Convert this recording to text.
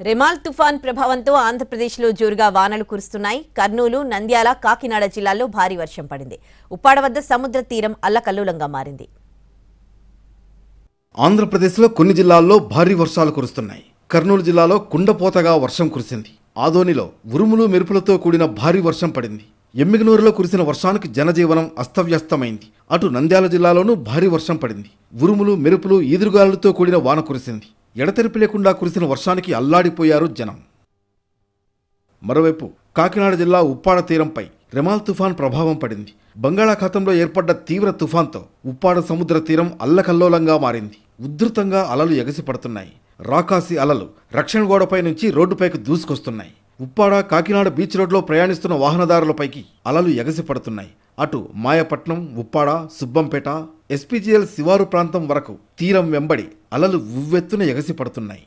Remal తుఫాన్ ప్రభావంతో ఆంధ్రప్రదేశ్లో జోరుగా వానలు కురుస్తున్నాయి. కర్నూలు, నంద్యాల, కాకినాడ జిల్లాల్లో భారీ వర్షం పడింది. ఉప్పాడ వద్ద సముద్ర తీరం అల్లకల్లోలంగా మారింది. ఆంధ్రప్రదేశ్లో కొన్ని జిల్లాల్లో భారీ వర్షాలు కురుస్తున్నాయి. కర్నూలు జిల్లాలో కుండపోతగా వర్షం కురిసింది. ఆదోనిలో ఉరుములు మెరుపులతో కూడిన భారీ వర్షం పడింది. ఎమ్మిగనూరులో కురిసిన వర్షానికి జనజీవనం అస్తవ్యస్తమైంది. అటు నంద్యాల జిల్లాలోనూ భారీ వర్షం పడింది. ఉరుములు మెరుపులు ఈదురుగాలులతో కూడిన వాన కురిసింది. ఎడతెరిపి లేకుండా కురిసిన వర్షానికి అల్లాడిపోయారు జనం. మరోవైపు కాకినాడ జిల్లా ఉప్పాడ తీరంపై రెమాల్ తుఫాన్ ప్రభావం పడింది. బంగాళాఖాతంలో ఏర్పడ్డ తీవ్ర తుఫాన్తో ఉప్పాడ సముద్ర తీరం అల్లకల్లోలంగా మారింది. ఉధృతంగా అలలు ఎగసిపడుతున్నాయి. రాకాసి అలలు రక్షణ గోడపై నుంచి రోడ్డుపైకి దూసుకొస్తున్నాయి. ఉప్పాడ, కాకినాడ బీచ్ రోడ్లో ప్రయాణిస్తున్న వాహనదారులపైకి అలలు ఎగసిపడుతున్నాయి. అటు మాయపట్నం, ఉప్పాడ, సుబ్బంపేట, ఎస్పీజీఎల్ శివారు ప్రాంతం వరకు తీరం వెంబడి అలలు ఉవ్వెత్తున ఎగసిపడుతున్నాయి.